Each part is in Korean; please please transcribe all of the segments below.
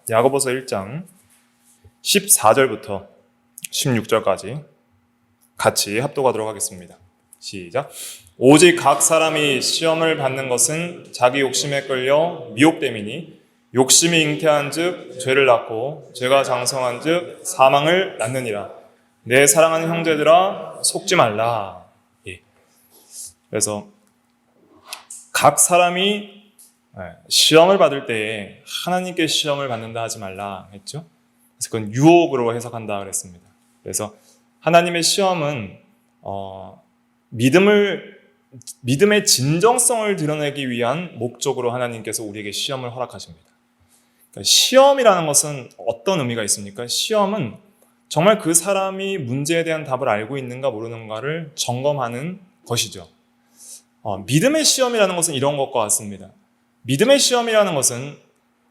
야고보서 1장 14절부터 16절까지 같이 합독하도록 하겠습니다. 시작. 오직 각 사람이 시험을 받는 것은 자기 욕심에 끌려 미혹됨이니 욕심이 잉태한 즉 죄를 낳고 죄가 장성한 즉 사망을 낳느니라. 내 사랑하는 형제들아 속지 말라. 그래서 각 사람이 시험을 받을 때에 하나님께 시험을 받는다 하지 말라 했죠. 그래서 그건 유혹으로 해석한다 그랬습니다. 그래서 하나님의 시험은 믿음의 진정성을 드러내기 위한 목적으로 하나님께서 우리에게 시험을 허락하십니다. 그러니까 시험이라는 것은 어떤 의미가 있습니까? 시험은 정말 그 사람이 문제에 대한 답을 알고 있는가 모르는가를 점검하는 것이죠. 믿음의 시험이라는 것은 이런 것과 같습니다. 믿음의 시험이라는 것은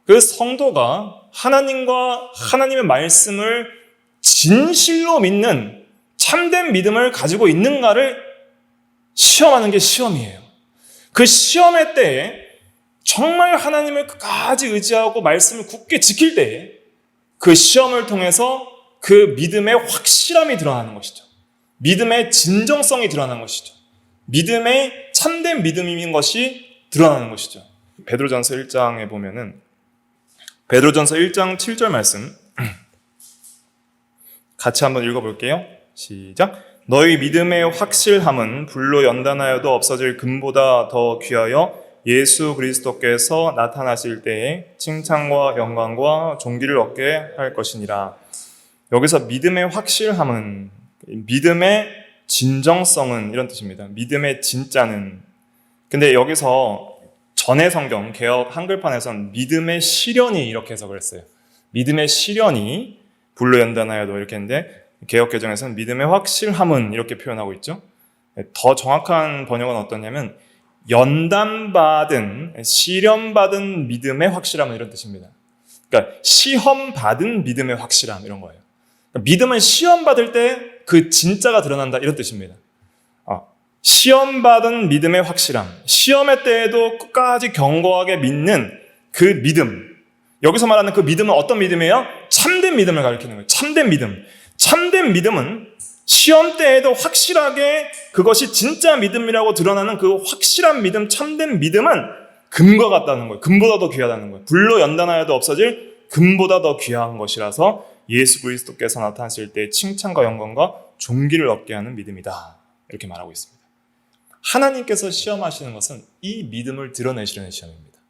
그 성도가 하나님과 하나님의 말씀을 진실로 믿는 참된 믿음을 가지고 있는가를 시험하는 게 시험이에요. 그 시험의 때에 정말 하나님을 끝까지 의지하고 말씀을 굳게 지킬 때에 그 시험을 통해서 그 믿음의 확실함이 드러나는 것이죠. 믿음의 진정성이 드러나는 것이죠. 믿음의 참된 믿음인 것이 드러나는 것이죠. 베드로전서 1장에 보면은 베드로전서 1장 7절 말씀 같이 한번 읽어볼게요. 시작. 너희 믿음의 확실함은 불로 연단하여도 없어질 금보다 더 귀하여 예수 그리스도께서 나타나실 때에 칭찬과 영광과 존귀를 얻게 할 것이니라. 여기서 믿음의 확실함은, 믿음의 진정성은 이런 뜻입니다. 믿음의 진짜는. 근데 여기서 전의 성경 개역 한글판에서는 믿음의 실현이 이렇게 해석을 했어요. 믿음의 실현이 불로 연단하여도 이렇게 했는데 개역 개정에서는 믿음의 확실함은 이렇게 표현하고 있죠. 더 정확한 번역은 어떠냐면 연단받은, 시련받은 믿음의 확실함은 이런 뜻입니다. 그러니까 시험받은 믿음의 확실함 이런 거예요. 그러니까 믿음은 시험받을 때 그 진짜가 드러난다 이런 뜻입니다. 시험받은 믿음의 확실함, 시험의 때에도 끝까지 견고하게 믿는 그 믿음. 여기서 말하는 그 믿음은 어떤 믿음이에요? 참된 믿음을 가리키는 거예요. 참된 믿음. 참된 믿음은 시험 때에도 확실하게 그것이 진짜 믿음이라고 드러나는 그 확실한 믿음, 참된 믿음은 금과 같다는 거예요. 금보다 더 귀하다는 거예요. 불로 연단하여도 없어질 금보다 더 귀한 것이라서 예수 그리스도께서 나타나실 때 칭찬과 영광과 존귀를 얻게 하는 믿음이다. 이렇게 말하고 있습니다. 하나님께서 시험하시는 것은 이 믿음을 드러내시려는 시험입니다.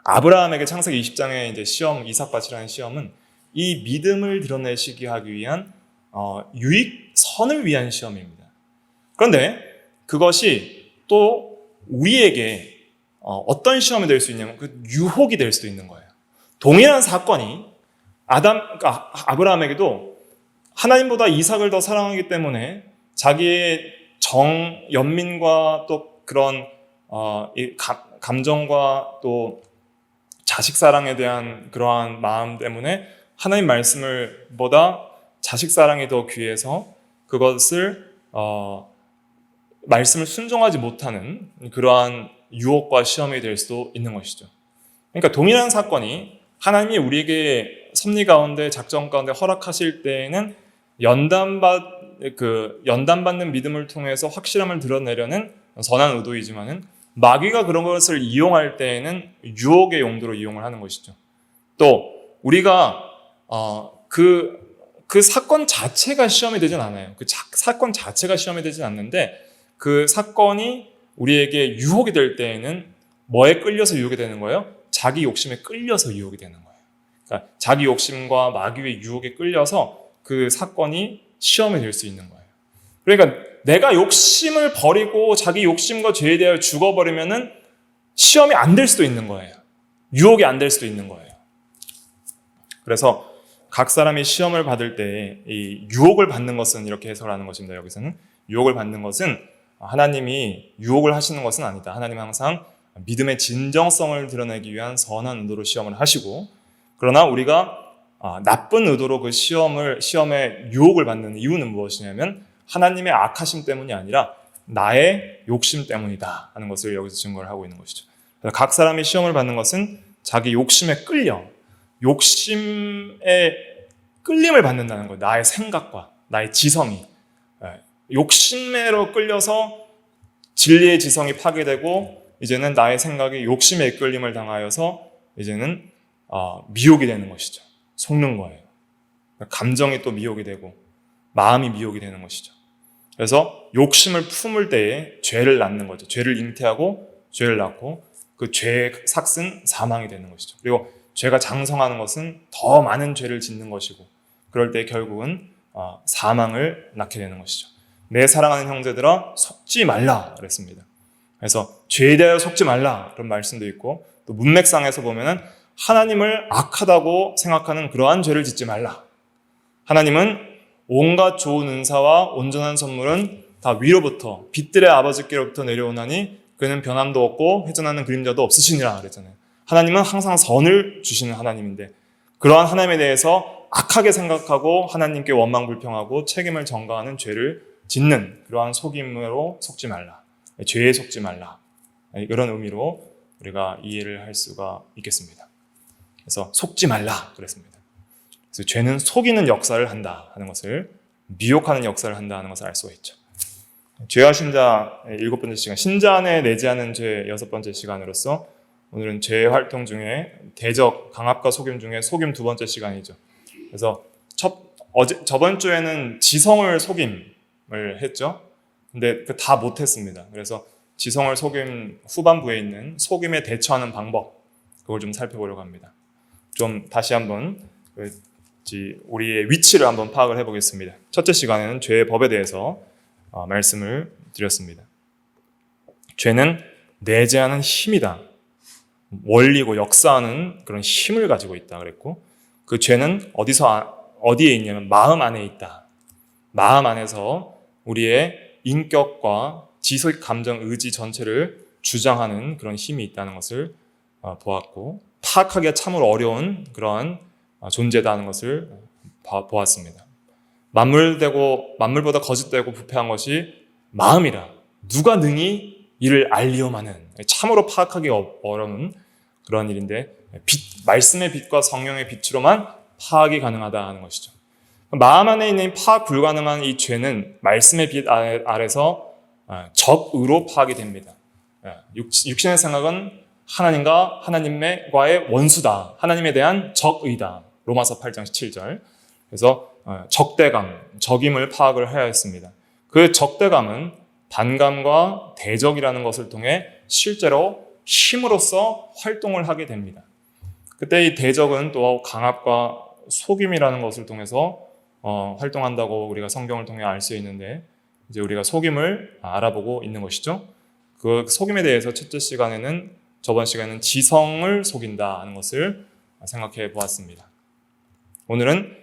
아브라함에게 창세기 20장의 이제 시험, 이삭밭이라는 시험은 이 믿음을 드러내시게 하기 위한 선을 위한 시험입니다. 그런데 그것이 또 우리에게 어떤 시험이 될 수 있냐면 그 유혹이 될 수도 있는 거예요. 동일한 사건이 아브라함에게도 하나님보다 이삭을 더 사랑하기 때문에 자기의 연민과 또 그런 감정과 또 자식 사랑에 대한 그러한 마음 때문에 하나님 말씀을 보다 자식 사랑이 더 귀해서 그것을 말씀을 순종하지 못하는 그러한 유혹과 시험이 될 수도 있는 것이죠. 그러니까 동일한 사건이 하나님이 우리에게 섭리 가운데 작전 가운데 허락하실 때에는 연단받는 믿음을 통해서 확실함을 드러내려는 선한 의도이지만은 마귀가 그런 것을 이용할 때에는 유혹의 용도로 이용을 하는 것이죠. 또 우리가 그 사건 자체가 시험이 되진 않아요. 그 사건 자체가 시험이 되진 않는데 그 사건이 우리에게 유혹이 될 때에는 뭐에 끌려서 유혹이 되는 거예요? 자기 욕심에 끌려서 유혹이 되는 거예요. 그러니까 자기 욕심과 마귀의 유혹에 끌려서 그 사건이 시험이 될 수 있는 거예요. 그러니까 내가 욕심을 버리고 자기 욕심과 죄에 대하여 죽어버리면은 시험이 안 될 수도 있는 거예요. 유혹이 안 될 수도 있는 거예요. 그래서 각 사람이 시험을 받을 때 이 유혹을 받는 것은 이렇게 해석하는 것입니다. 여기서는 유혹을 받는 것은 하나님이 유혹을 하시는 것은 아니다. 하나님은 항상 믿음의 진정성을 드러내기 위한 선한 의도로 시험을 하시고, 그러나 우리가 나쁜 의도로 그 시험에 유혹을 받는 이유는 무엇이냐면 하나님의 악하심 때문이 아니라 나의 욕심 때문이다 하는 것을 여기서 증거를 하고 있는 것이죠. 각 사람이 시험을 받는 것은 자기 욕심에 끌려 욕심에 끌림을 받는다는 거예요. 나의 생각과 나의 지성이. 욕심으로 끌려서 진리의 지성이 파괴되고 이제는 나의 생각이 욕심에 이끌림을 당하여서 이제는 미혹이 되는 것이죠. 속는 거예요. 감정이 또 미혹이 되고 마음이 미혹이 되는 것이죠. 그래서 욕심을 품을 때에 죄를 낳는 거죠. 죄를 잉태하고 죄를 낳고 그 죄의 삭은 사망이 되는 것이죠. 그리고 죄가 장성하는 것은 더 많은 죄를 짓는 것이고 그럴 때 결국은 사망을 낳게 되는 것이죠. 내 사랑하는 형제들아 속지 말라 그랬습니다. 그래서 죄에 대하여 속지 말라 그런 말씀도 있고 또 문맥상에서 보면은 하나님을 악하다고 생각하는 그러한 죄를 짓지 말라. 하나님은 온갖 좋은 은사와 온전한 선물은 다 위로부터 빛들의 아버지께로부터 내려오나니 그는 변함도 없고 회전하는 그림자도 없으시니라 그랬잖아요. 하나님은 항상 선을 주시는 하나님인데 그러한 하나님에 대해서 악하게 생각하고 하나님께 원망불평하고 책임을 전가하는 죄를 짓는 그러한 속임으로 속지 말라. 죄에 속지 말라. 이런 의미로 우리가 이해를 할 수가 있겠습니다. 그래서 속지 말라 그랬습니다. 그래서 죄는 속이는 역사를 한다 하는 것을 미혹하는 역사를 한다 하는 것을 알 수가 있죠. 죄와 신자 7번째 시간, 신자 안에 내지 않은 죄 6번째 시간으로서 오늘은 죄 활동 중에 대적, 강압과 속임 중에 속임 2번째 시간이죠. 그래서 저번 주에는 지성을 속임을 했죠. 근데 다 못했습니다. 그래서 지성을 속임 후반부에 있는 속임에 대처하는 방법, 그걸 좀 살펴보려고 합니다. 좀 다시 한번 우리의 위치를 한번 파악을 해보겠습니다. 첫째 시간에는 죄의 법에 대해서 말씀을 드렸습니다. 죄는 내재하는 힘이다. 원리고 역사하는 그런 힘을 가지고 있다 그랬고 그 죄는 어디에 있냐면 마음 안에 있다. 마음 안에서 우리의 인격과 지속, 감정, 의지 전체를 주장하는 그런 힘이 있다는 것을 보았고 파악하기가 참으로 어려운 그러한 존재다는 것을 보았습니다. 만물보다 거짓되고 부패한 것이 마음이라 누가 능히 이를 알리오마는 참으로 파악하기 어려운 그런 일인데 말씀의 빛과 성령의 빛으로만 파악이 가능하다 하는 것이죠. 마음 안에 있는 파악 불가능한 이 죄는 말씀의 빛 아래서 적으로 파악이 됩니다. 육신의 생각은 하나님과 하나님과의 원수다. 하나님에 대한 적의다. 로마서 8장 7절. 그래서 적대감, 적임을 파악을 해야 했습니다. 그 적대감은 반감과 대적이라는 것을 통해 실제로 힘으로써 활동을 하게 됩니다. 그때 이 대적은 또 강압과 속임이라는 것을 통해서 활동한다고 우리가 성경을 통해 알 수 있는데 이제 우리가 속임을 알아보고 있는 것이죠. 그 속임에 대해서 첫째 시간에는 저번 시간에는 지성을 속인다 하는 것을 생각해 보았습니다. 오늘은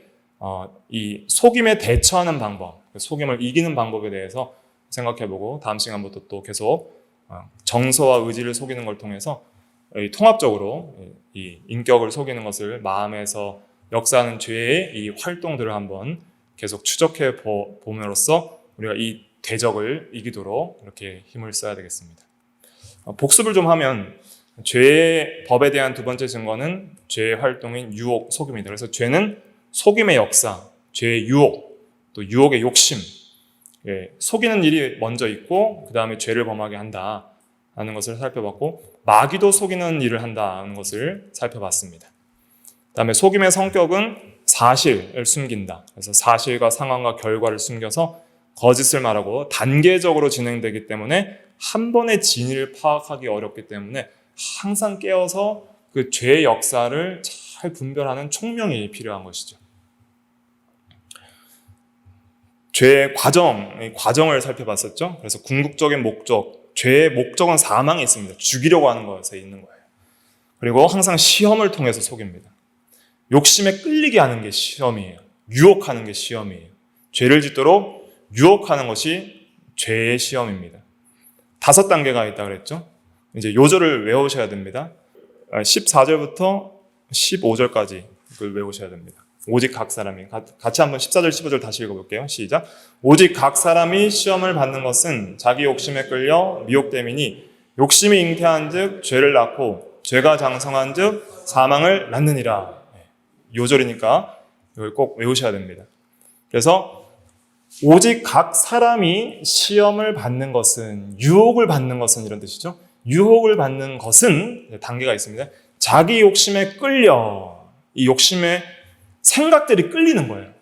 이 속임에 대처하는 방법, 속임을 이기는 방법에 대해서 생각해보고 다음 시간부터 또 계속 정서와 의지를 속이는 걸 통해서 통합적으로 이 인격을 속이는 것을 마음에서 역사하는 죄의 이 활동들을 한번 계속 추적해 봄으로써 우리가 이 대적을 이기도록 이렇게 힘을 써야 되겠습니다. 복습을 좀 하면 죄의 법에 대한 두 번째 증거는 죄의 활동인 유혹, 속임이다. 그래서 죄는 속임의 역사, 죄의 유혹, 또 유혹의 욕심, 속이는 일이 먼저 있고 그 다음에 죄를 범하게 한다 하는 것을 살펴봤고 마귀도 속이는 일을 한다는 것을 살펴봤습니다. 그 다음에 속임의 성격은 사실을 숨긴다. 그래서 사실과 상황과 결과를 숨겨서 거짓을 말하고 단계적으로 진행되기 때문에 한 번의 진위를 파악하기 어렵기 때문에 항상 깨어서 그 죄의 역사를 잘 분별하는 총명이 필요한 것이죠. 죄의 과정을 살펴봤었죠. 그래서 궁극적인 목적, 죄의 목적은 사망에 있습니다. 죽이려고 하는 것에 있는 거예요. 그리고 항상 시험을 통해서 속입니다. 욕심에 끌리게 하는 게 시험이에요. 유혹하는 게 시험이에요. 죄를 짓도록 유혹하는 것이 죄의 시험입니다. 5단계가 있다고 그랬죠. 이제 요절을 외우셔야 됩니다. 14절부터 15절까지 그걸 외우셔야 됩니다. 오직 각 사람이 같이 한번 14절 15절 다시 읽어볼게요. 시작. 오직 각 사람이 시험을 받는 것은 자기 욕심에 끌려 미혹됨이니 욕심이 잉태한 즉 죄를 낳고 죄가 장성한 즉 사망을 낳느니라. 요절이니까 이걸 꼭 외우셔야 됩니다. 그래서 오직 각 사람이 시험을 받는 것은, 유혹을 받는 것은 이런 뜻이죠. 유혹을 받는 것은 단계가 있습니다. 자기 욕심에 끌려, 이 욕심에 생각들이 끌리는 거예요.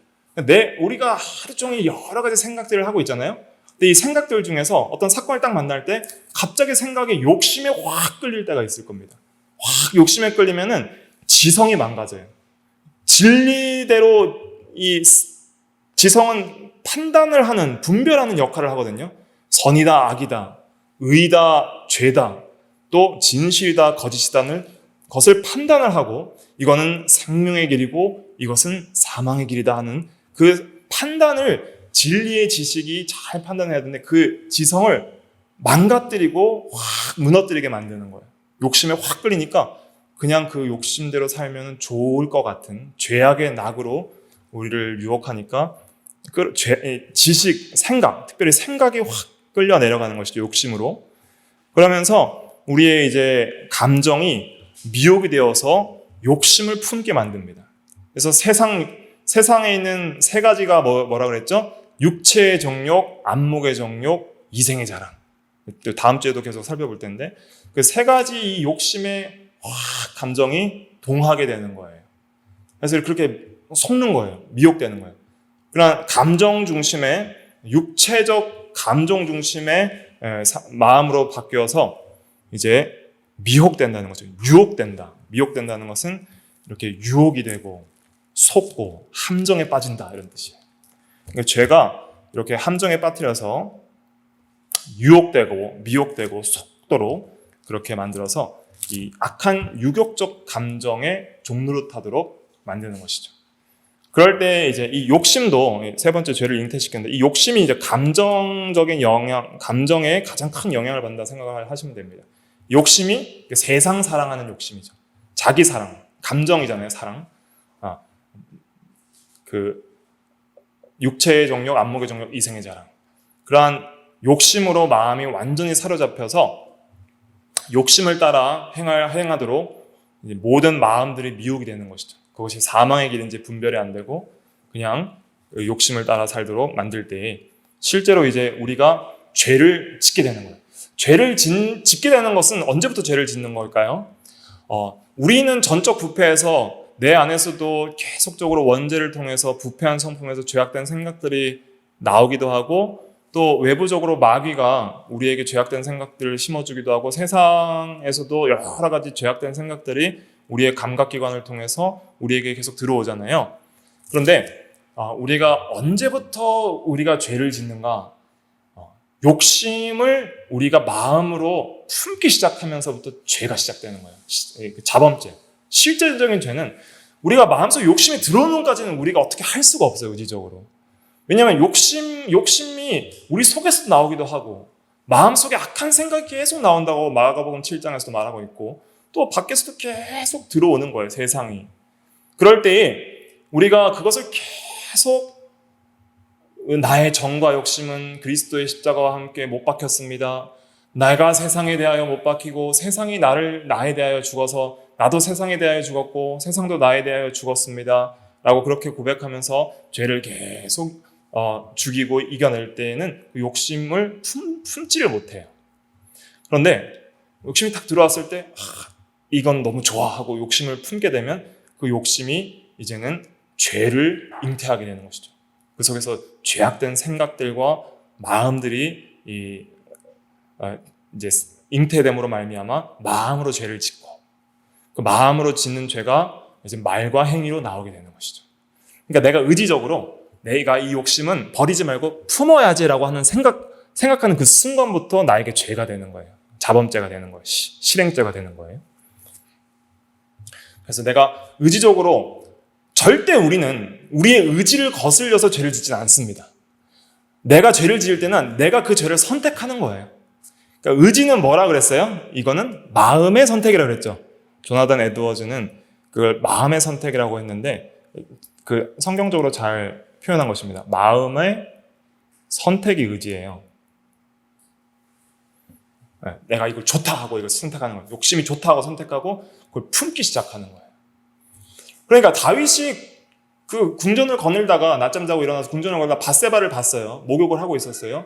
우리가 하루 종일 여러 가지 생각들을 하고 있잖아요. 근데 이 생각들 중에서 어떤 사건을 딱 만날 때 갑자기 생각에 욕심에 확 끌릴 때가 있을 겁니다. 확 욕심에 끌리면은 지성이 망가져요. 진리대로 이 지성은 판단을 하는, 분별하는 역할을 하거든요. 선이다, 악이다, 의다, 죄다, 또 진실이다, 거짓이다는 것을 판단을 하고, 이거는 생명의 길이고 이것은 사망의 길이다 하는 그 판단을, 진리의 지식이 잘 판단해야 되는데 그 지성을 망가뜨리고 확 무너뜨리게 만드는 거예요. 욕심에 확 끌리니까 그냥 그 욕심대로 살면 좋을 것 같은 죄악의 낙으로 우리를 유혹하니까 그 지식, 생각, 특별히 생각이 확 끌려 내려가는 것이죠. 욕심으로. 그러면서 우리의 이제 감정이 미혹이 되어서 욕심을 품게 만듭니다. 그래서 세상에 있는 세 가지가 뭐라 그랬죠? 육체의 정욕, 안목의 정욕, 이생의 자랑. 다음 주에도 계속 살펴볼 텐데 그 세 가지 이 욕심의 감정이 동하게 되는 거예요. 그래서 그렇게 속는 거예요. 미혹되는 거예요. 그러나 감정 중심의, 육체적 감정 중심의 마음으로 바뀌어서 이제 미혹된다는 거죠. 유혹된다. 미혹된다는 것은 이렇게 유혹이 되고 속고 함정에 빠진다 이런 뜻이에요. 그러니까 죄가 이렇게 함정에 빠뜨려서 유혹되고 미혹되고 속도록 그렇게 만들어서 이 악한 유격적 감정의 종노릇하도록 만드는 것이죠. 그럴 때 이제 이 욕심도 세 번째 죄를 잉태시키는데 이 욕심이 이제 감정적인 영향, 감정에 가장 큰 영향을 받는다 생각을 하시면 됩니다. 욕심이 세상 사랑하는 욕심이죠. 자기 사랑, 감정이잖아요, 사랑. 그 육체의 정욕, 안목의 정욕, 이생의 자랑. 그러한 욕심으로 마음이 완전히 사로잡혀서 욕심을 따라 행하도록 이제 모든 마음들이 미혹이 되는 것이죠. 그것이 사망의 길인지 분별이 안 되고 그냥 욕심을 따라 살도록 만들 때 실제로 이제 우리가 죄를 짓게 되는 거예요. 죄를 짓게 되는 것은 언제부터 죄를 짓는 걸까요? 우리는 전적 부패해서 내 안에서도 계속적으로 원죄를 통해서 부패한 성품에서 죄악된 생각들이 나오기도 하고 또 외부적으로 마귀가 우리에게 죄악된 생각들을 심어주기도 하고 세상에서도 여러 가지 죄악된 생각들이 우리의 감각기관을 통해서 우리에게 계속 들어오잖아요. 그런데 우리가 언제부터 우리가 죄를 짓는가? 욕심을 우리가 마음으로 품기 시작하면서부터 죄가 시작되는 거예요. 자범죄. 실제적인 죄는 우리가 마음속 욕심이 들어오는 까지는 우리가 어떻게 할 수가 없어요, 의지적으로. 왜냐하면 욕심이 우리 속에서 나오기도 하고 마음속에 악한 생각이 계속 나온다고 마가복음 7장에서도 말하고 있고 또 밖에서도 계속 들어오는 거예요, 세상이. 그럴 때에 우리가 그것을 계속 나의 정과 욕심은 그리스도의 십자가와 함께 못 박혔습니다. 내가 세상에 대하여 못 박히고 세상이 나에 대하여 죽어서 나도 세상에 대하여 죽었고 세상도 나에 대하여 죽었습니다. 라고 그렇게 고백하면서 죄를 계속 죽이고 이겨낼 때에는 그 욕심을 품지를 못해요. 그런데 욕심이 딱 들어왔을 때 이건 너무 좋아하고 욕심을 품게 되면 그 욕심이 이제는 죄를 잉태하게 되는 것이죠. 그 속에서 죄악된 생각들과 마음들이 이제 잉태됨으로 말미암아 마음으로 죄를 짓고 그 마음으로 짓는 죄가 이제 말과 행위로 나오게 되는 것이죠. 그러니까 내가 의지적으로 내가 이 욕심은 버리지 말고 품어야지라고 하는 생각하는 그 순간부터 나에게 죄가 되는 거예요. 자범죄가 되는 거예요. 실행죄가 되는 거예요. 그래서 내가 의지적으로 절대 우리는 우리의 의지를 거슬려서 죄를 짓지 않습니다. 내가 죄를 지을 때는 내가 그 죄를 선택하는 거예요. 그러니까 의지는 뭐라 그랬어요? 이거는 마음의 선택이라고 그랬죠. 조나단 에드워즈는 그걸 마음의 선택이라고 했는데 그 성경적으로 잘 표현한 것입니다. 마음의 선택이 의지예요. 내가 이걸 좋다 하고 이걸 선택하는 거예요. 욕심이 좋다 하고 선택하고 그걸 품기 시작하는 거예요. 그러니까 다윗이 그 궁전을 거닐다가 낮잠 자고 일어나서 궁전을 거닐다가 밧세바를 봤어요. 목욕을 하고 있었어요.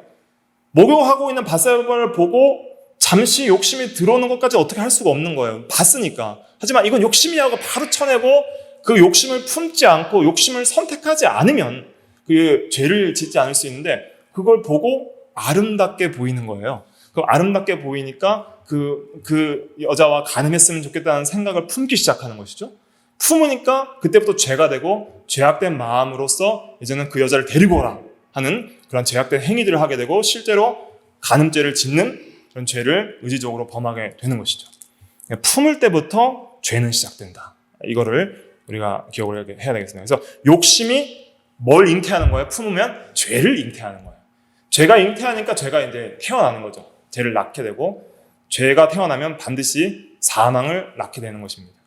목욕하고 있는 밧세바를 보고 잠시 욕심이 들어오는 것까지 어떻게 할 수가 없는 거예요. 봤으니까. 하지만 이건 욕심이야 하고 바로 쳐내고 그 욕심을 품지 않고 욕심을 선택하지 않으면 그 죄를 짓지 않을 수 있는데 그걸 보고 아름답게 보이는 거예요. 그 아름답게 보이니까 그 여자와 가늠했으면 좋겠다는 생각을 품기 시작하는 것이죠. 품으니까 그때부터 죄가 되고 죄악된 마음으로서 이제는 그 여자를 데리고 오라 하는 그런 죄악된 행위들을 하게 되고 실제로 간음죄를 짓는 그런 죄를 의지적으로 범하게 되는 것이죠. 품을 때부터 죄는 시작된다. 이거를 우리가 기억을 해야 되겠습니다. 그래서 욕심이 뭘 잉태하는 거예요? 품으면 죄를 잉태하는 거예요. 죄가 잉태하니까 죄가 이제 태어나는 거죠. 죄를 낳게 되고 죄가 태어나면 반드시 사망을 낳게 되는 것입니다.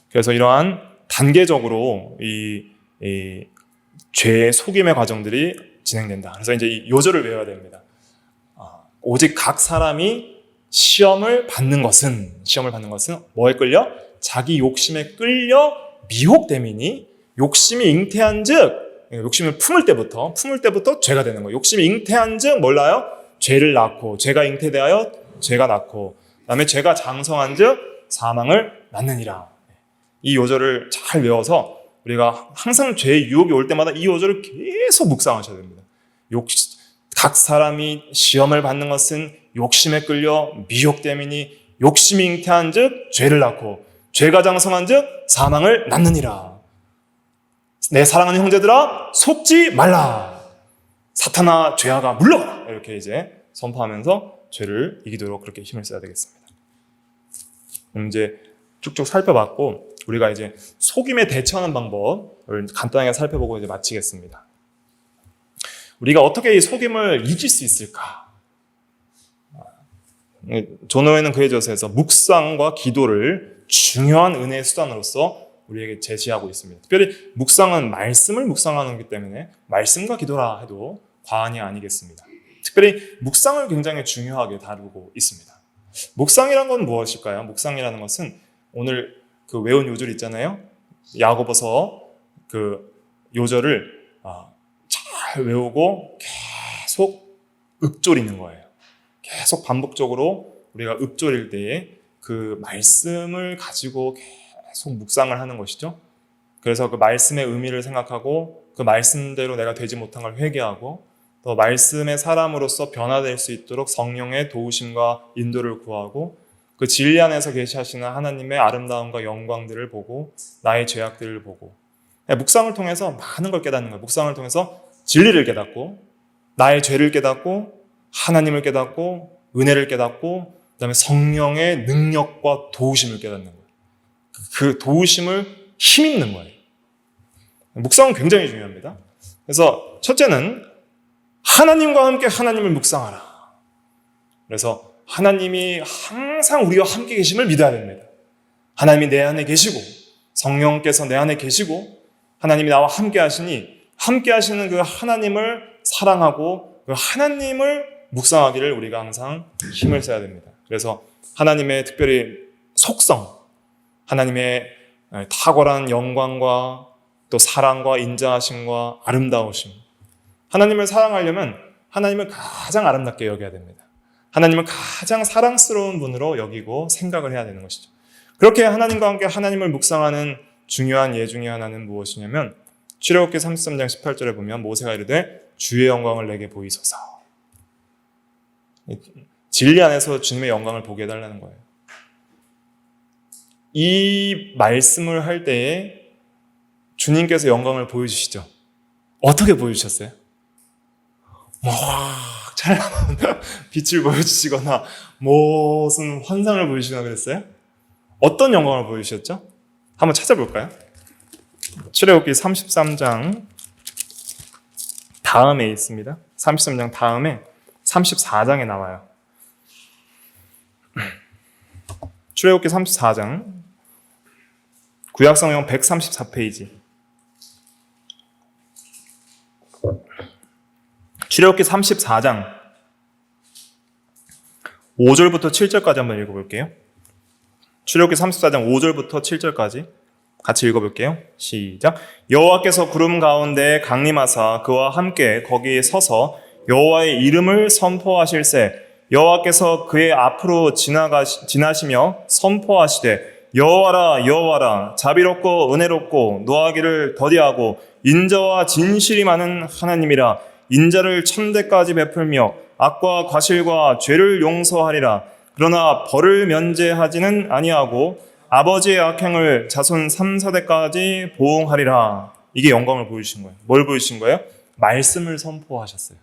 그래서 이러한 단계적으로 이 죄의 속임의 과정들이 진행된다. 그래서 이제 이 요절을 외워야 됩니다. 오직 각 사람이 시험을 받는 것은 뭐에 끌려? 자기 욕심에 끌려 미혹됨이니 욕심이 잉태한즉 욕심을 품을 때부터 죄가 되는 거예요. 욕심이 잉태한즉 몰라요? 죄를 낳고 죄가 잉태되하여 죄가 낳고 그다음에 죄가 장성한즉 사망을 낳느니라. 이 요절을 잘 외워서 우리가 항상 죄의 유혹이 올 때마다 이 요절을 계속 묵상하셔야 됩니다. 각 사람이 시험을 받는 것은 욕심에 끌려 미혹됨이니 욕심이 잉태한즉 죄를 낳고 죄가 장성한즉 사망을 낳느니라. 내 사랑하는 형제들아 속지 말라. 사탄아 죄아가 물러가라. 이렇게 이제 선포하면서 죄를 이기도록 그렇게 힘을 써야 되겠습니다. 그럼 이제 쭉쭉 살펴봤고 우리가 이제 속임에 대처하는 방법을 간단하게 살펴보고 이제 마치겠습니다. 우리가 어떻게 이 속임을 이길 수 있을까? 존 오웬은 그에 저서에서 묵상과 기도를 중요한 은혜의 수단으로서 우리에게 제시하고 있습니다. 특별히 묵상은 말씀을 묵상하는 것이기 때문에 말씀과 기도라 해도 과언이 아니겠습니다. 특별히 묵상을 굉장히 중요하게 다루고 있습니다. 묵상이란 건 무엇일까요? 묵상이라는 것은 오늘 그 외운 요절 있잖아요. 야고보서 그 요절을 잘 외우고 계속 읊조리는 거예요. 계속 반복적으로 우리가 읊조릴 때에 그 말씀을 가지고 계속 묵상을 하는 것이죠. 그래서 그 말씀의 의미를 생각하고 그 말씀대로 내가 되지 못한 걸 회개하고 또 말씀의 사람으로서 변화될 수 있도록 성령의 도우심과 인도를 구하고 그 진리 안에서 계시하시는 하나님의 아름다움과 영광들을 보고 나의 죄악들을 보고 묵상을 통해서 많은 걸 깨닫는 거예요. 묵상을 통해서 진리를 깨닫고 나의 죄를 깨닫고 하나님을 깨닫고 은혜를 깨닫고 그다음에 성령의 능력과 도우심을 깨닫는 거예요. 그 도우심을 힘입는 거예요. 묵상은 굉장히 중요합니다. 그래서 첫째는 하나님과 함께 하나님을 묵상하라. 그래서 하나님이 항상 우리와 함께 계심을 믿어야 됩니다. 하나님이 내 안에 계시고 성령께서 내 안에 계시고 하나님이 나와 함께 하시니 함께 하시는 그 하나님을 사랑하고 그 하나님을 묵상하기를 우리가 항상 힘을 써야 됩니다. 그래서 하나님의 특별히 속성, 하나님의 탁월한 영광과 또 사랑과 인자하심과 아름다우심. 하나님을 사랑하려면 하나님을 가장 아름답게 여겨야 됩니다. 하나님을 가장 사랑스러운 분으로 여기고 생각을 해야 되는 것이죠. 그렇게 하나님과 함께 하나님을 묵상하는 중요한 예 중에 하나는 무엇이냐면 출애굽기 33장 18절에 보면 모세가 이르되 주의 영광을 내게 보이소서. 진리 안에서 주님의 영광을 보게 해달라는 거예요. 이 말씀을 할 때에 주님께서 영광을 보여주시죠. 어떻게 보여주셨어요? 찬란한 빛을 보여주시거나 무슨 환상을 보여주시거나 그랬어요? 어떤 영광을 보여주셨죠? 한번 찾아볼까요? 출애굽기 33장 다음에 있습니다. 33장 다음에 34장에 나와요. 출애굽기 34장 구약성경 134페이지 출애굽기 34장 5절부터 7절까지 한번 읽어볼게요. 출애굽기 34장 5절부터 7절까지 같이 읽어볼게요. 시작. 여호와께서 구름 가운데 강림하사 그와 함께 거기에 서서 여호와의 이름을 선포하실세 여호와께서 그의 앞으로 지나시며 선포하시되 여호와라 여호와라 자비롭고 은혜롭고 노하기를 더디하고 인자와 진실이 많은 하나님이라 인자를 천대까지 베풀며 악과 과실과 죄를 용서하리라 그러나 벌을 면제하지는 아니하고 아버지의 악행을 자손 3, 4대까지 보응하리라. 이게 영광을 보여주신 거예요. 뭘 보여주신 거예요? 말씀을 선포하셨어요.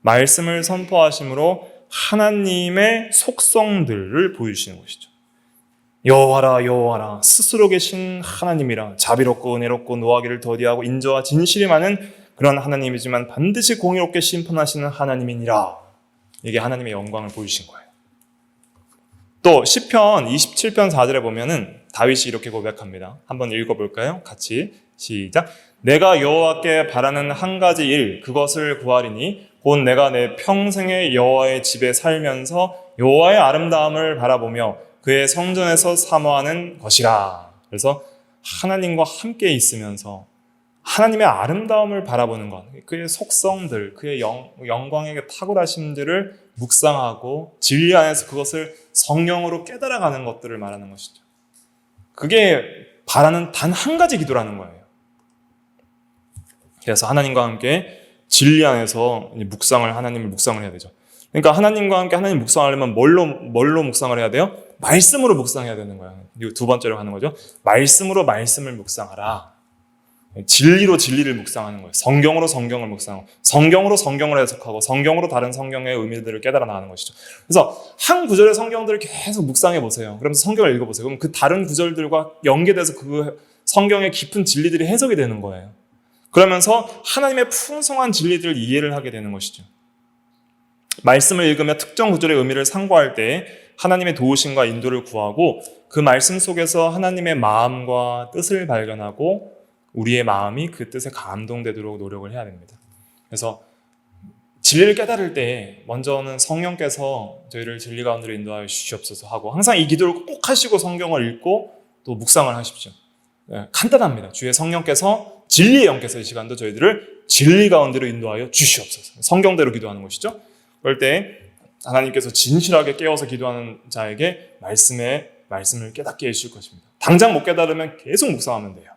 말씀을 선포하심으로 하나님의 속성들을 보여주시는 것이죠. 여호와라 여호와라 스스로 계신 하나님이라 자비롭고 은혜롭고 노하기를 더디하고 인자와 진실이 많은 그런 하나님이지만 반드시 공의롭게 심판하시는 하나님이니라. 이게 하나님의 영광을 보여주신 거예요. 또 시편 27편 4절에 보면은 다윗이 이렇게 고백합니다. 한번 읽어볼까요? 같이 시작. 내가 여호와께 바라는 한 가지 일 그것을 구하리니 곧 내가 내 평생에 여호와의 집에 살면서 여호와의 아름다움을 바라보며 그의 성전에서 사모하는 것이라. 그래서 하나님과 함께 있으면서 하나님의 아름다움을 바라보는 것, 그의 속성들, 그의 영광의 탁월하심들을 묵상하고 진리 안에서 그것을 성령으로 깨달아가는 것들을 말하는 것이죠. 그게 바라는 단 한 가지 기도라는 거예요. 그래서 하나님과 함께 진리 안에서 하나님을 묵상을 해야 되죠. 그러니까 하나님과 함께 하나님 묵상하려면 뭘로 묵상을 해야 돼요? 말씀으로 묵상해야 되는 거예요. 이거 두 번째로 하는 거죠. 말씀으로 말씀을 묵상하라. 진리로 진리를 묵상하는 거예요. 성경으로 성경을 묵상하고 성경으로 성경을 해석하고 성경으로 다른 성경의 의미들을 깨달아 나가는 것이죠. 그래서 한 구절의 성경들을 계속 묵상해 보세요. 그러면서 성경을 읽어보세요. 그럼 그 다른 구절들과 연계돼서 그 성경의 깊은 진리들이 해석이 되는 거예요. 그러면서 하나님의 풍성한 진리들을 이해를 하게 되는 것이죠. 말씀을 읽으며 특정 구절의 의미를 상고할 때 하나님의 도우심과 인도를 구하고 그 말씀 속에서 하나님의 마음과 뜻을 발견하고 우리의 마음이 그 뜻에 감동되도록 노력을 해야 됩니다. 그래서 진리를 깨달을 때 먼저는 성령께서 저희를 진리 가운데로 인도하여 주시옵소서 하고 항상 이 기도를 꼭 하시고 성경을 읽고 또 묵상을 하십시오. 간단합니다. 주의 성령께서 진리의 영께서 이 시간도 저희들을 진리 가운데로 인도하여 주시옵소서. 성경대로 기도하는 것이죠. 그럴 때 하나님께서 진실하게 깨워서 기도하는 자에게 말씀을 깨닫게 해주실 것입니다. 당장 못 깨달으면 계속 묵상하면 돼요.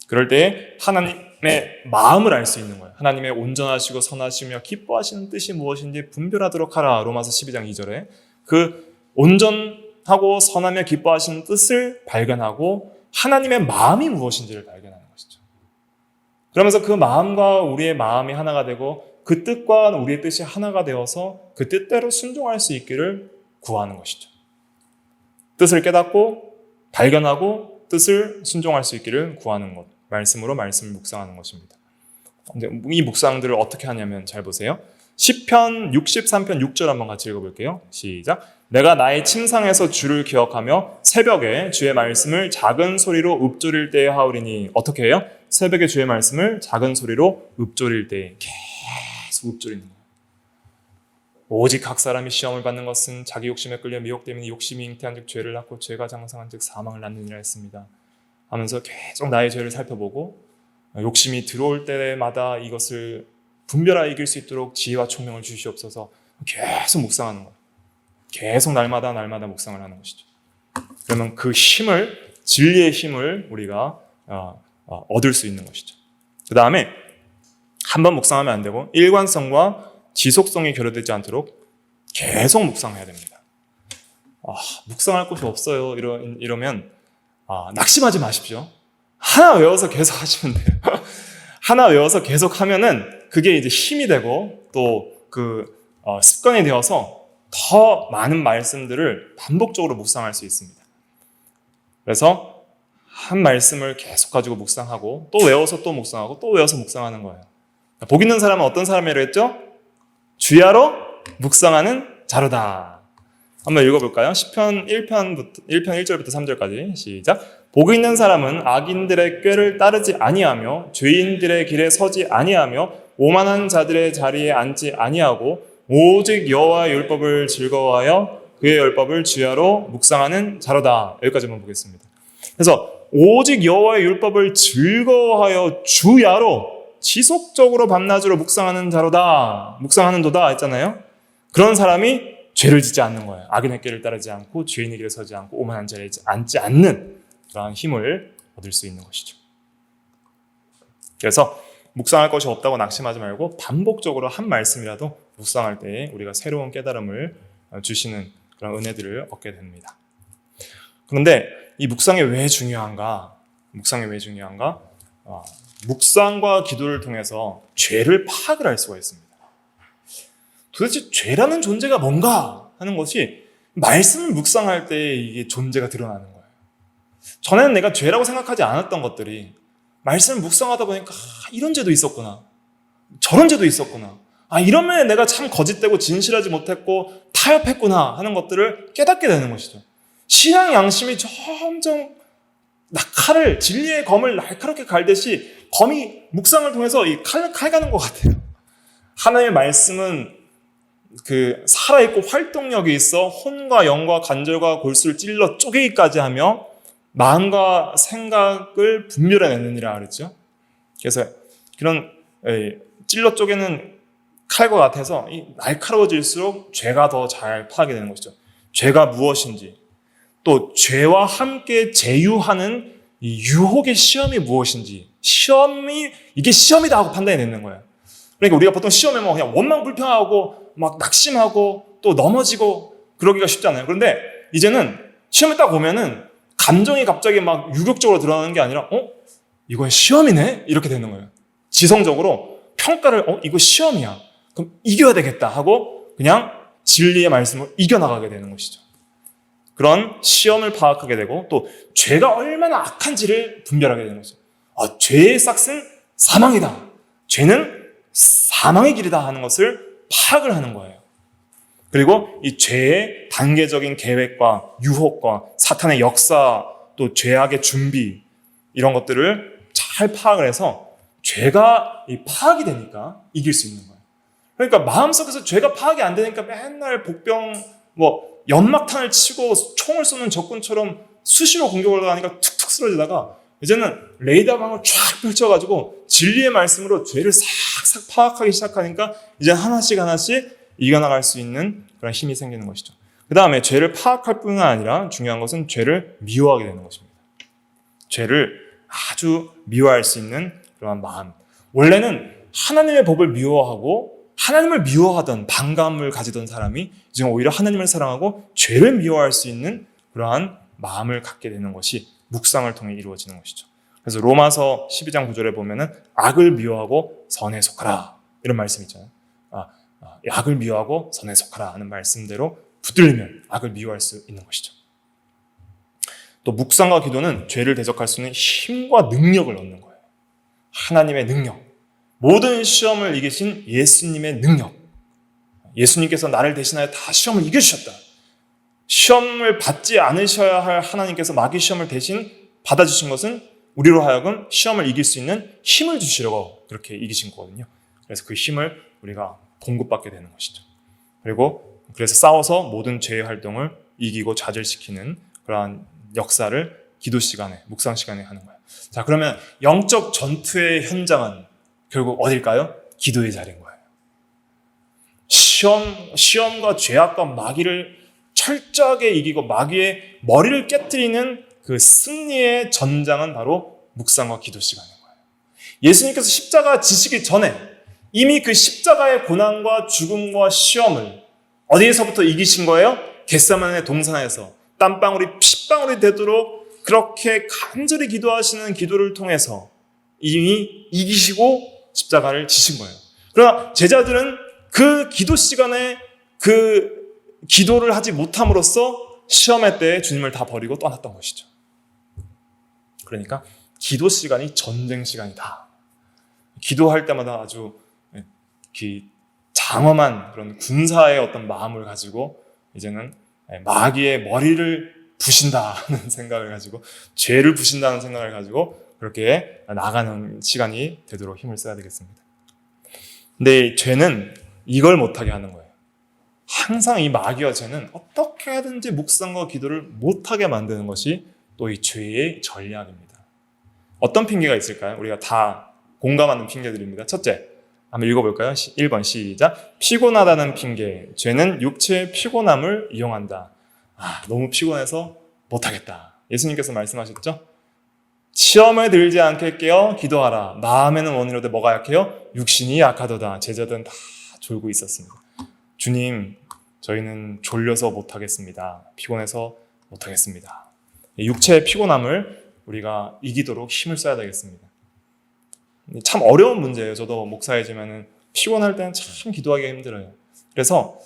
그럴 때 하나님의 마음을 알 수 있는 거예요. 하나님의 온전하시고 선하시며 기뻐하시는 뜻이 무엇인지 분별하도록 하라. 로마서 12장 2절에 그 온전하고 선하며 기뻐하시는 뜻을 발견하고 하나님의 마음이 무엇인지를 발견하는 것이죠. 그러면서 그 마음과 우리의 마음이 하나가 되고 그 뜻과 우리의 뜻이 하나가 되어서 그 뜻대로 순종할 수 있기를 구하는 것이죠. 뜻을 깨닫고 발견하고 뜻을 순종할 수 있기를 구하는 것. 말씀으로 말씀을 묵상하는 것입니다. 이 묵상들을 어떻게 하냐면 잘 보세요. 시편 63편 6절 한번 같이 읽어볼게요. 시작. 내가 나의 침상에서 주를 기억하며 새벽에 주의 말씀을 작은 소리로 읊조릴 때에 하오리니. 어떻게 해요? 새벽에 주의 말씀을 작은 소리로 읊조릴 때에 계속 읊조리는 거예요. 오직 각 사람이 시험을 받는 것은 자기 욕심에 끌려 미혹되면 욕심이 잉태한 즉 죄를 낳고 죄가 장성한 즉 사망을 낳느니라 했습니다. 하면서 계속 나의 죄를 살펴보고 욕심이 들어올 때마다 이것을 분별하여 이길 수 있도록 지혜와 총명을 주시옵소서. 계속 묵상하는 거예요. 계속 날마다 묵상을 하는 것이죠. 그러면 그 힘을, 진리의 힘을 우리가 얻을 수 있는 것이죠. 그 다음에 한번 묵상하면 안 되고 일관성과 지속성이 결여되지 않도록 계속 묵상해야 됩니다. 묵상할 곳이 없어요. 이러면 낙심하지 마십시오. 하나 외워서 계속 하시면 돼요. 하나 외워서 계속 하면은 그게 이제 힘이 되고 또 습관이 되어서 더 많은 말씀들을 반복적으로 묵상할 수 있습니다. 그래서 한 말씀을 계속 가지고 묵상하고 또 외워서 또 묵상하고 또 외워서 묵상하는 거예요. 복 있는 사람은 어떤 사람이라고 했죠? 주야로 묵상하는 자로다. 한번 읽어볼까요? 시편 1편 1절부터 3절까지 시작. 복 있는 사람은 악인들의 꾀를 따르지 아니하며 죄인들의 길에 서지 아니하며 오만한 자들의 자리에 앉지 아니하고 오직 여호와의 율법을 즐거워하여 그의 율법을 주야로 묵상하는 자로다. 여기까지만 보겠습니다. 그래서 오직 여호와의 율법을 즐거워하여 주야로 지속적으로 밤낮으로 묵상하는 도다 했잖아요. 그런 사람이 죄를 짓지 않는 거예요. 악인의 길을 따르지 않고 죄인의 길에 서지 않고 오만한 자리에 앉지 않는 그런 힘을 얻을 수 있는 것이죠. 그래서 묵상할 것이 없다고 낙심하지 말고 반복적으로 한 말씀이라도 묵상할 때에 우리가 새로운 깨달음을 주시는 그런 은혜들을 얻게 됩니다. 그런데 이 묵상이 왜 중요한가? 묵상과 기도를 통해서 죄를 파악을 할 수가 있습니다. 도대체 죄라는 존재가 뭔가 하는 것이 말씀을 묵상할 때 이게 존재가 드러나는 거예요. 전에는 내가 죄라고 생각하지 않았던 것들이 말씀을 묵상하다 보니까 이런 죄도 있었구나. 저런 죄도 있었구나. 이런 면에 내가 참 거짓되고 진실하지 못했고 타협했구나 하는 것들을 깨닫게 되는 것이죠. 신앙 양심이 점점 진리의 검을 날카롭게 갈듯이 검이 묵상을 통해서 이 칼 가는 것 같아요. 하나님의 말씀은 살아있고 활동력이 있어 혼과 영과 간절과 골수를 찔러 쪼개기까지 하며 마음과 생각을 분별해내느니라 그랬죠. 그래서 그런 찔러 쪼개는 칼과 같아서 날카로워질수록 죄가 더 잘 파악이 되는 것이죠. 죄가 무엇인지, 또 죄와 함께 제휴하는 이 유혹의 시험이 무엇인지, 이게 시험이다 하고 판단해내는 거예요. 그러니까 우리가 보통 시험에 그냥 원망 불평하고 막 낙심하고 또 넘어지고 그러기가 쉽잖아요. 그런데 이제는 시험에 딱 오면은 감정이 갑자기 막 유격적으로 드러나는 게 아니라 이거 시험이네? 이렇게 되는 거예요. 지성적으로 평가를 이거 시험이야. 그럼 이겨야 되겠다 하고 그냥 진리의 말씀을 이겨나가게 되는 것이죠. 그런 시험을 파악하게 되고 또 죄가 얼마나 악한지를 분별하게 되는 거죠. 죄의 싹은 사망이다. 죄는 사망의 길이다 하는 것을 파악을 하는 거예요. 그리고 이 죄의 단계적인 계획과 유혹과 사탄의 역사, 또 죄악의 준비 이런 것들을 잘 파악을 해서 죄가 파악이 되니까 이길 수 있는 거예요. 그러니까 마음속에서 죄가 파악이 안 되니까 맨날 복병 연막탄을 치고 총을 쏘는 적군처럼 수시로 공격을 하니까 툭툭 쓰러지다가 이제는 레이더망을 쫙 펼쳐가지고 진리의 말씀으로 죄를 싹싹 파악하기 시작하니까 이제 하나씩 이겨나갈 수 있는 그런 힘이 생기는 것이죠. 그 다음에 죄를 파악할 뿐만 아니라 중요한 것은 죄를 미워하게 되는 것입니다. 죄를 아주 미워할 수 있는 그러한 마음. 원래는 하나님의 법을 미워하고 하나님을 미워하던 반감을 가지던 사람이 이제 오히려 하나님을 사랑하고 죄를 미워할 수 있는 그러한 마음을 갖게 되는 것이 묵상을 통해 이루어지는 것이죠. 그래서 로마서 12장 9절에 보면은 악을 미워하고 선에 속하라 이런 말씀이 있잖아요. 악을 미워하고 선에 속하라 하는 말씀대로 붙들리면 악을 미워할 수 있는 것이죠. 또 묵상과 기도는 죄를 대적할 수 있는 힘과 능력을 얻는 거예요. 하나님의 능력, 모든 시험을 이기신 예수님의 능력. 예수님께서 나를 대신하여 다 시험을 이겨주셨다. 시험을 받지 않으셔야 할 하나님께서 마귀 시험을 대신 받아주신 것은 우리로 하여금 시험을 이길 수 있는 힘을 주시려고 그렇게 이기신 거거든요. 그래서 그 힘을 우리가 공급받게 되는 것이죠. 그래서 싸워서 모든 죄의 활동을 이기고 좌절시키는 그러한 역사를 기도 시간에, 묵상 시간에 하는 거예요. 자, 그러면 영적 전투의 현장은 결국 어딜까요? 기도의 자리인 거예요. 시험과 죄악과 마귀를 철저하게 이기고 마귀의 머리를 깨트리는 그 승리의 전장은 바로 묵상과 기도 시간인 거예요. 예수님께서 십자가 지시기 전에 이미 그 십자가의 고난과 죽음과 시험을 어디에서부터 이기신 거예요? 겟세마네 동산에서 땀방울이 핏방울이 되도록 그렇게 간절히 기도하시는 기도를 통해서 이미 이기시고 십자가를 지신 거예요. 그러나 제자들은 그 기도 시간에 그 기도를 하지 못함으로써 시험의 때에 주님을 다 버리고 떠났던 것이죠. 그러니까 기도 시간이 전쟁 시간이다. 기도할 때마다 아주 장엄한 그런 군사의 어떤 마음을 가지고 이제는 마귀의 머리를 부신다는 생각을 가지고 죄를 부신다는 생각을 가지고 그렇게 나가는 시간이 되도록 힘을 써야 되겠습니다. 근데 죄는 이걸 못하게 하는 거예요. 항상 이 마귀와 죄는 어떻게 하든지 묵상과 기도를 못하게 만드는 것이 또 이 죄의 전략입니다. 어떤 핑계가 있을까요? 우리가 다 공감하는 핑계들입니다. 첫째, 한번 읽어볼까요? 1번 시작. 피곤하다는 핑계. 죄는 육체의 피곤함을 이용한다. 너무 피곤해서 못하겠다. 예수님께서 말씀하셨죠? 시험에 들지 않게 깨어 기도하라. 마음에는 원이로되 뭐가 약해요? 육신이 약하도다. 제자들은 다 졸고 있었습니다. 주님, 저희는 졸려서 못하겠습니다. 피곤해서 못하겠습니다. 육체의 피곤함을 우리가 이기도록 힘을 써야 되겠습니다. 참 어려운 문제예요. 저도 목사이지만 피곤할 때는 참 기도하기가 힘들어요. 그래서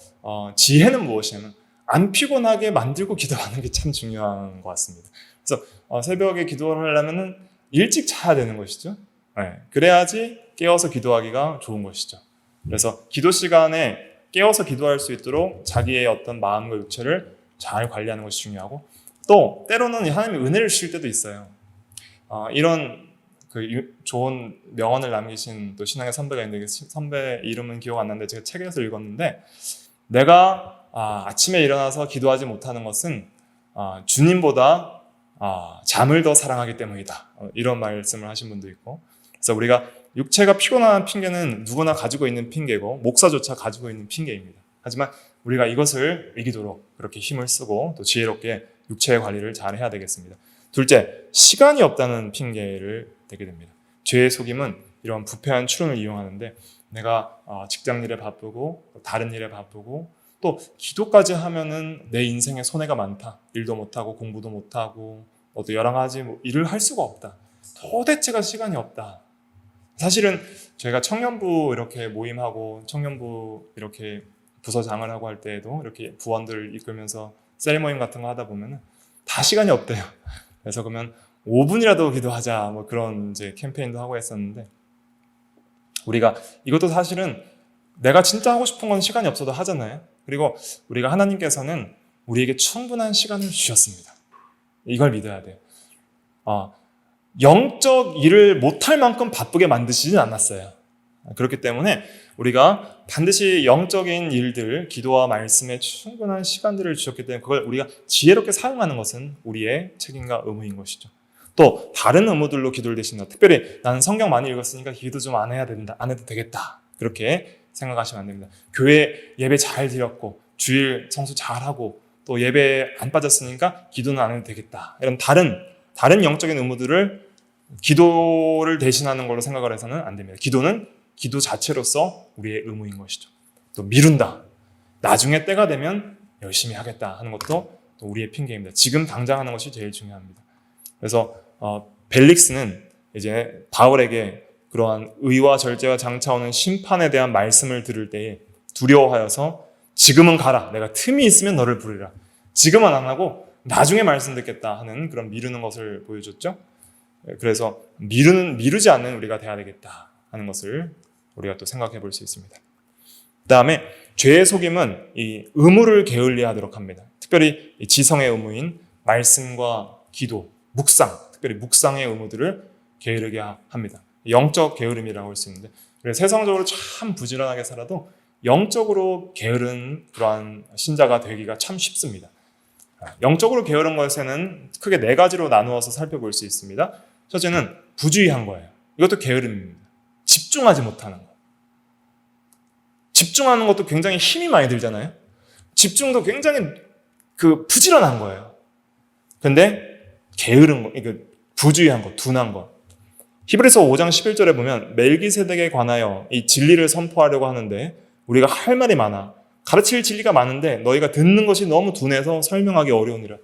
지혜는 무엇이냐면 안 피곤하게 만들고 기도하는 게 참 중요한 것 같습니다. 그래서 새벽에 기도를 하려면 일찍 자야 되는 것이죠. 네, 그래야지 깨어서 기도하기가 좋은 것이죠. 그래서 기도 시간에 깨어서 기도할 수 있도록 자기의 어떤 마음과 육체를 잘 관리하는 것이 중요하고, 또 때로는 하나님의 은혜를 주실 때도 있어요. 이런 좋은 명언을 남기신 또 신앙의 선배가 있는데, 선배 이름은 기억 안 나는데 제가 책에서 읽었는데, 내가 아침에 일어나서 기도하지 못하는 것은 주님보다 잠을 더 사랑하기 때문이다. 이런 말씀을 하신 분도 있고, 그래서 우리가 육체가 피곤한 핑계는 누구나 가지고 있는 핑계고 목사조차 가지고 있는 핑계입니다. 하지만 우리가 이것을 이기도록 그렇게 힘을 쓰고 또 지혜롭게 육체의 관리를 잘 해야 되겠습니다. 둘째, 시간이 없다는 핑계를 대게 됩니다. 죄의 속임은 이런 부패한 추론을 이용하는데, 내가 직장 일에 바쁘고 다른 일에 바쁘고 또 기도까지 하면은 내 인생에 손해가 많다. 일도 못하고 공부도 못하고 또 여러 가지 일을 할 수가 없다. 도대체가 시간이 없다. 사실은 저희가 청년부 이렇게 모임하고 청년부 이렇게 부서장을 하고 할 때에도 이렇게 부원들을 이끌면서 셀 모임 같은 거 하다 보면은 다 시간이 없대요. 그래서 그러면 5분이라도 기도하자 뭐 그런 이제 캠페인도 하고 했었는데, 우리가 이것도 사실은 내가 진짜 하고 싶은 건 시간이 없어도 하잖아요. 그리고 우리가 하나님께서는 우리에게 충분한 시간을 주셨습니다. 이걸 믿어야 돼요. 영적 일을 못할 만큼 바쁘게 만드시진 않았어요. 그렇기 때문에 우리가 반드시 영적인 일들, 기도와 말씀에 충분한 시간들을 주셨기 때문에 그걸 우리가 지혜롭게 사용하는 것은 우리의 책임과 의무인 것이죠. 또 다른 의무들로 기도를 대신한다. 특별히 나는 성경 많이 읽었으니까 기도 좀 안 해야 된다, 안 해도 되겠다, 그렇게 생각하시면 안 됩니다. 교회 예배 잘 드렸고 주일 성수 잘하고 또 예배 안 빠졌으니까 기도는 안 해도 되겠다, 이런 다른 영적인 의무들을 기도를 대신하는 걸로 생각을 해서는 안 됩니다. 기도는 기도 자체로서 우리의 의무인 것이죠. 또 미룬다, 나중에 때가 되면 열심히 하겠다 하는 것도 또 우리의 핑계입니다. 지금 당장 하는 것이 제일 중요합니다. 그래서 벨릭스는 이제 바울에게 그러한 의와 절제와 장차 오는 심판에 대한 말씀을 들을 때에 두려워하여서 지금은 가라, 내가 틈이 있으면 너를 부르리라, 지금은 안 하고 나중에 말씀 듣겠다 하는 그런 미루는 것을 보여줬죠. 그래서 미루지 않는 우리가 돼야 되겠다 하는 것을 우리가 또 생각해 볼 수 있습니다. 그 다음에 죄의 속임은 이 의무를 게을리하도록 합니다. 특별히 이 지성의 의무인 말씀과 기도, 묵상, 특별히 묵상의 의무들을 게으르게 합니다. 영적 게으름이라고 할 수 있는데, 세상적으로 참 부지런하게 살아도 영적으로 게으른 그러한 신자가 되기가 참 쉽습니다. 영적으로 게으른 것에는 크게 네 가지로 나누어서 살펴볼 수 있습니다. 첫째는 부주의한 거예요. 이것도 게으름입니다. 집중하지 못하는 거. 집중하는 것도 굉장히 힘이 많이 들잖아요. 집중도 굉장히 부지런한 거예요. 근데 게으른 거, 부주의한 거, 둔한 거. 히브리서 5장 11절에 보면 멜기세덱에 관하여 이 진리를 선포하려고 하는데 우리가 할 말이 많아. 가르칠 진리가 많은데 너희가 듣는 것이 너무 둔해서 설명하기 어려우니라.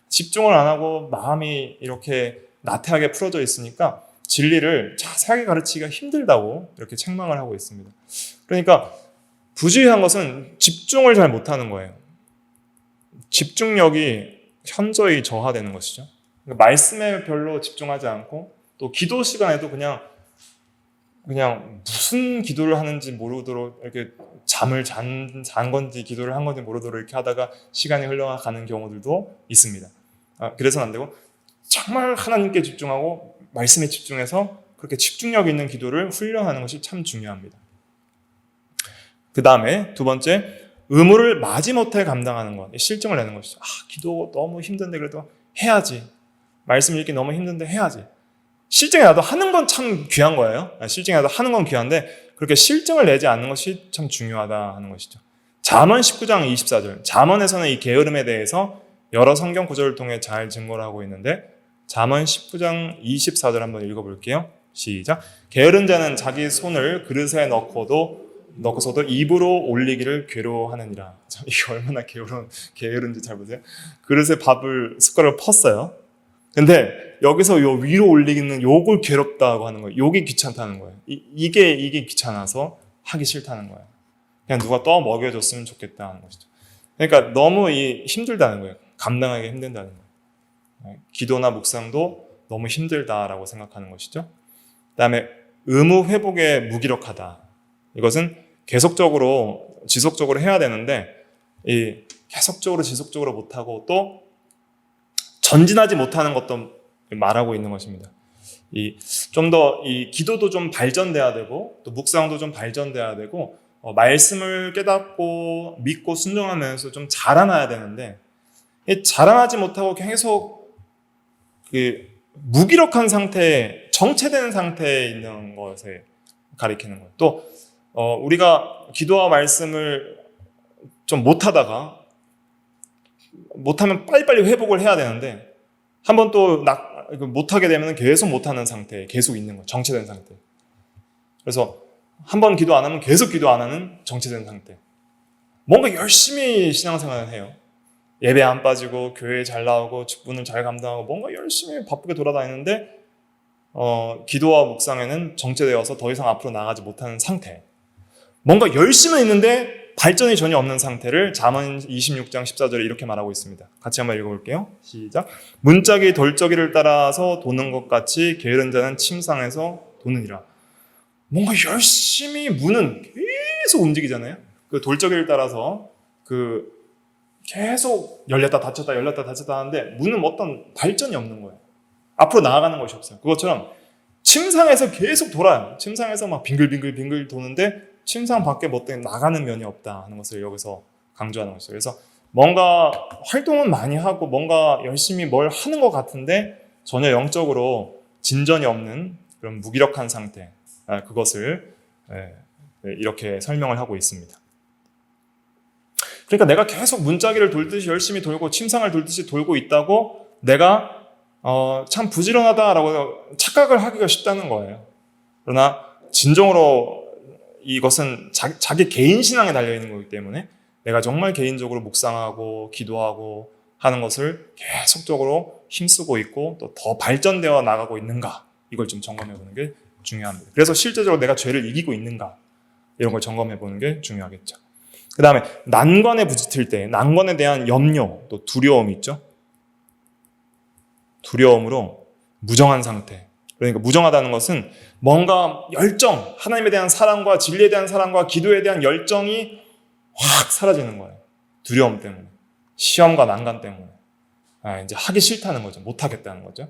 집중을 안 하고 마음이 이렇게 나태하게 풀어져 있으니까 진리를 자세하게 가르치기가 힘들다고 이렇게 책망을 하고 있습니다. 그러니까 부주의한 것은 집중을 잘 못하는 거예요. 집중력이 현저히 저하되는 것이죠. 말씀에 별로 집중하지 않고 또 기도 시간에도 그냥 무슨 기도를 하는지 모르도록 이렇게 잠을 잔 건지 기도를 한 건지 모르도록 이렇게 하다가 시간이 흘러가는 경우들도 있습니다. 그래서는 안 되고 정말 하나님께 집중하고 말씀에 집중해서 그렇게 집중력 있는 기도를 훈련하는 것이 참 중요합니다. 그 다음에 두 번째, 의무를 마지못해 감당하는 것, 실증을 내는 것이죠. 기도 너무 힘든데 그래도 해야지. 말씀 읽기 너무 힘든데 해야지. 실증이 나도 하는 건 참 귀한 거예요. 실증이 나도 하는 건 귀한데 그렇게 실증을 내지 않는 것이 참 중요하다 하는 것이죠. 잠언 19장 24절. 잠언에서는 이 게으름에 대해서 여러 성경 구절을 통해 잘 증거를 하고 있는데 잠언 19장 24절 한번 읽어볼게요. 시작. 게으른 자는 자기 손을 그릇에 넣고서도 입으로 올리기를 괴로워하느니라. 이게 얼마나 게으른지 잘 보세요. 그릇에 숟가락을 펐어요. 근데 여기서 요 위로 올리기는 요걸 괴롭다고 하는 거예요. 요게 귀찮다는 거예요. 이게 귀찮아서 하기 싫다는 거예요. 그냥 누가 떠 먹여줬으면 좋겠다 하는 것이죠. 그러니까 너무 힘들다는 거예요. 감당하기 힘든다는 거예요. 기도나 묵상도 너무 힘들다라고 생각하는 것이죠. 그다음에 의무 회복에 무기력하다. 이것은 계속적으로 지속적으로 해야 되는데 계속적으로 지속적으로 못하고 또 전진하지 못하는 것도 말하고 있는 것입니다. 좀 더 기도도 좀 발전돼야 되고 또 묵상도 좀 발전돼야 되고 말씀을 깨닫고 믿고 순종하면서 좀 자라나야 되는데 자라나지 못하고 계속 무기력한 상태에 정체되는 상태에 있는 것에 가리키는 거예요. 또 우리가 기도와 말씀을 좀 못하다가 못하면 빨리빨리 회복을 해야 되는데 한번 또 못하게 되면 계속 못하는 상태에 계속 있는 거예요. 정체된 상태. 그래서 한번 기도 안 하면 계속 기도 안 하는 정체된 상태. 뭔가 열심히 신앙생활을 해요. 예배 안 빠지고 교회에 잘 나오고 직분을 잘 감당하고 뭔가 열심히 바쁘게 돌아다니는데 기도와 묵상에는 정체되어서 더 이상 앞으로 나가지 못하는 상태. 뭔가 열심히 있는데 발전이 전혀 없는 상태를 잠언 26장 14절에 이렇게 말하고 있습니다. 같이 한번 읽어볼게요. 시작. 문짝이 돌적이를 따라서 도는 것 같이 게으른 자는 침상에서 도느니라. 뭔가 열심히 문은 계속 움직이잖아요. 그 돌적이를 따라서 계속 열렸다 닫혔다 하는데 문은 어떤 발전이 없는 거예요. 앞으로 나아가는 것이 없어요. 그것처럼 침상에서 계속 돌아요. 침상에서 막 빙글빙글 도는데 침상 밖에 나가는 면이 없다 하는 것을 여기서 강조하는 것이죠. 그래서 뭔가 활동은 많이 하고 뭔가 열심히 뭘 하는 것 같은데 전혀 영적으로 진전이 없는 그런 무기력한 상태, 그것을 이렇게 설명을 하고 있습니다. 그러니까 내가 계속 문짝이를 돌듯이 열심히 돌고 침상을 돌듯이 돌고 있다고 내가 참 부지런하다라고 착각을 하기가 쉽다는 거예요. 그러나 진정으로 이것은 자기 개인 신앙에 달려있는 거기 때문에 내가 정말 개인적으로 묵상하고 기도하고 하는 것을 계속적으로 힘쓰고 있고 또 더 발전되어 나가고 있는가, 이걸 좀 점검해보는 게 중요합니다. 그래서 실제적으로 내가 죄를 이기고 있는가, 이런 걸 점검해보는 게 중요하겠죠. 그 다음에 난관에 부딪힐 때 난관에 대한 염려, 또 두려움이 있죠. 두려움으로 무정한 상태. 그러니까 무정하다는 것은 뭔가 열정, 하나님에 대한 사랑과 진리에 대한 사랑과 기도에 대한 열정이 확 사라지는 거예요. 두려움 때문에. 시험과 난관 때문에. 이제 하기 싫다는 거죠. 못하겠다는 거죠.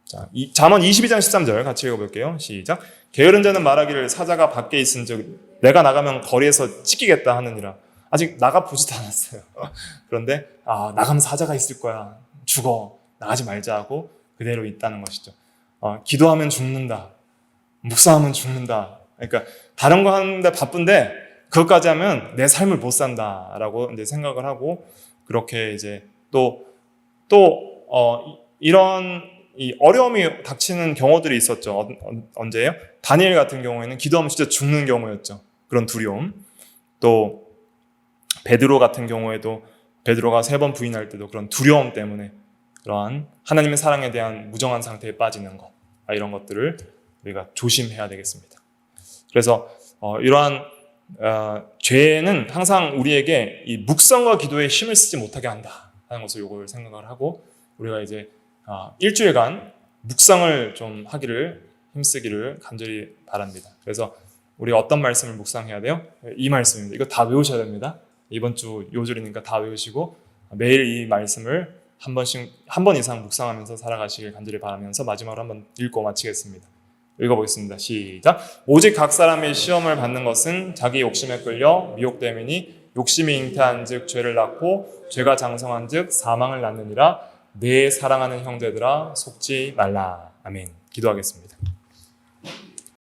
자, 잠언 22장 13절 같이 읽어볼게요. 시작. 게으른 자는 말하기를 사자가 밖에 있은즉 내가 나가면 거리에서 찢기겠다 하느니라. 아직 나가보지도 않았어요. 그런데 나가면 사자가 있을 거야. 죽어. 나가지 말자 하고 그대로 있다는 것이죠. 기도하면 죽는다. 묵상하면 죽는다. 그러니까 다른 거 하는데 바쁜데 그것까지 하면 내 삶을 못 산다라고 이제 생각을 하고 그렇게 이제 이런 어려움이 닥치는 경우들이 있었죠. 언제예요? 다니엘 같은 경우에는 기도하면 진짜 죽는 경우였죠. 그런 두려움. 또 베드로 같은 경우에도 베드로가 3번 부인할 때도 그런 두려움 때문에 그러한 하나님의 사랑에 대한 무정한 상태에 빠지는 것, 이런 것들을 우리가 조심해야 되겠습니다. 그래서 이러한 죄는 항상 우리에게 이 묵상과 기도에 힘을 쓰지 못하게 한다 하는 것을 요걸 생각을 하고 우리가 이제 일주일간 묵상을 좀 하기를 힘쓰기를 간절히 바랍니다. 그래서 우리가 어떤 말씀을 묵상해야 돼요? 이 말씀입니다. 이거 다 외우셔야 됩니다. 이번 주 요절이니까 다 외우시고 매일 이 말씀을 한 번 이상 묵상하면서 살아가시길 간절히 바라면서 마지막으로 한번 읽고 마치겠습니다. 읽어보겠습니다. 시작. 오직 각 사람의 시험을 받는 것은 자기 욕심에 끌려 미혹됨이니 욕심이 잉태한 즉 죄를 낳고 죄가 장성한 즉 사망을 낳느니라. 내 사랑하는 형제들아 속지 말라. 아멘. 기도하겠습니다.